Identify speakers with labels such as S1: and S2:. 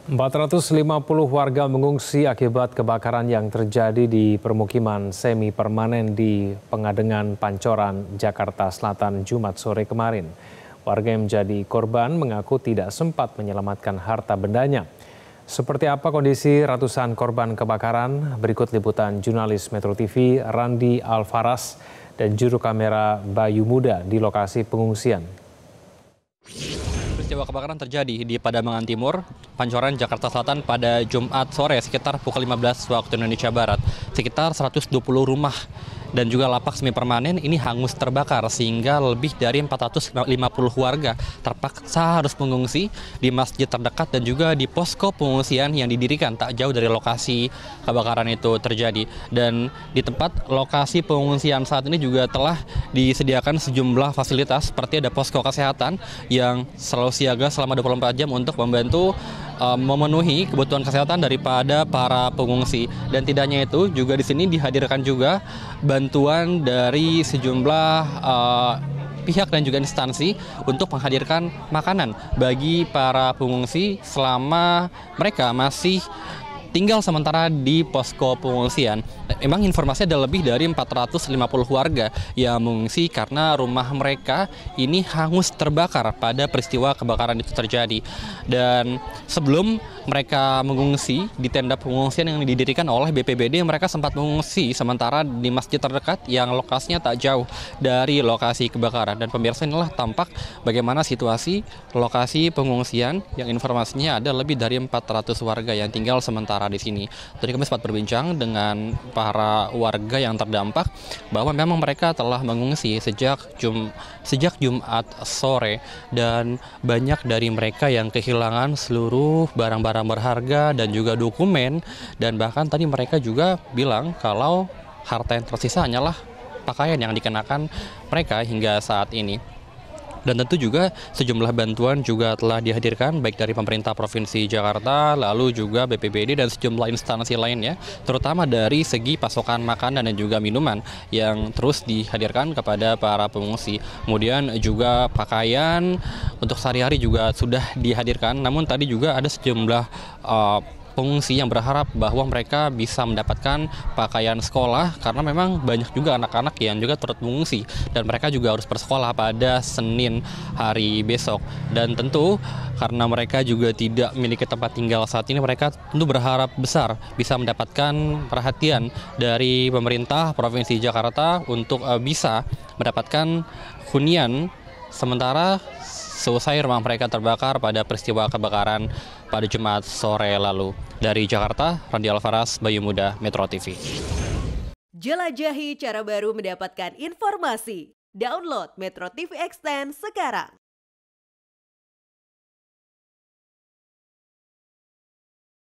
S1: 450 warga mengungsi akibat kebakaran yang terjadi di permukiman semi permanen di Pengadengan, Pancoran, Jakarta Selatan, Jumat sore kemarin. Warga yang menjadi korban mengaku tidak sempat menyelamatkan harta bendanya. Seperti apa kondisi ratusan korban kebakaran? Berikut liputan jurnalis Metro TV Randi Alfaras dan juru kamera Bayu Muda di lokasi pengungsian.
S2: Peristiwa kebakaran terjadi di Pademangan Timur, Pancoran, Jakarta Selatan pada Jumat sore sekitar pukul 15 waktu Indonesia Barat. Sekitar 120 rumah dan juga lapak semi permanen ini hangus terbakar sehingga lebih dari 450 warga terpaksa harus mengungsi di masjid terdekat dan juga di posko pengungsian yang didirikan tak jauh dari lokasi kebakaran itu terjadi. Dan di tempat lokasi pengungsian saat ini juga telah disediakan sejumlah fasilitas seperti ada posko kesehatan yang selalu siaga selama 24 jam untuk membantu memenuhi kebutuhan kesehatan daripada para pengungsi. Dan tidak hanya itu, juga di sini dihadirkan juga bantuan dari sejumlah pihak dan juga instansi untuk menghadirkan makanan bagi para pengungsi selama mereka masih tinggal sementara di posko pengungsian. Memang informasinya ada lebih dari 450 warga yang mengungsi karena rumah mereka ini hangus terbakar pada peristiwa kebakaran itu terjadi. Dan sebelum mereka mengungsi di tenda pengungsian yang didirikan oleh BPBD, mereka sempat mengungsi sementara di masjid terdekat yang lokasinya tak jauh dari lokasi kebakaran. Dan pemirsa, inilah tampak bagaimana situasi lokasi pengungsian yang informasinya ada lebih dari 400 warga yang tinggal sementara di sini. Tadi kami sempat berbincang dengan para warga yang terdampak bahwa memang mereka telah mengungsi sejak Jumat sore, dan banyak dari mereka yang kehilangan seluruh barang-barang berharga dan juga dokumen, dan bahkan tadi mereka juga bilang kalau harta yang tersisa hanyalah pakaian yang dikenakan mereka hingga saat ini. Dan tentu juga sejumlah bantuan juga telah dihadirkan baik dari pemerintah Provinsi Jakarta, lalu juga BPBD dan sejumlah instansi lainnya, terutama dari segi pasokan makanan dan juga minuman yang terus dihadirkan kepada para pengungsi. Kemudian juga pakaian untuk sehari-hari juga sudah dihadirkan, namun tadi juga ada sejumlah pengungsi yang berharap bahwa mereka bisa mendapatkan pakaian sekolah karena memang banyak juga anak-anak yang juga turut mengungsi dan mereka juga harus bersekolah pada Senin hari besok. Dan tentu karena mereka juga tidak memiliki tempat tinggal saat ini, mereka tentu berharap besar bisa mendapatkan perhatian dari pemerintah Provinsi Jakarta untuk bisa mendapatkan hunian sementara selesai rumah mereka terbakar pada peristiwa kebakaran pada Jumat sore lalu. Dari Jakarta, Randi Alfaras, Bayu Muda, Metro TV.
S3: Jelajahi cara baru mendapatkan informasi. Download Metro TV Extend sekarang.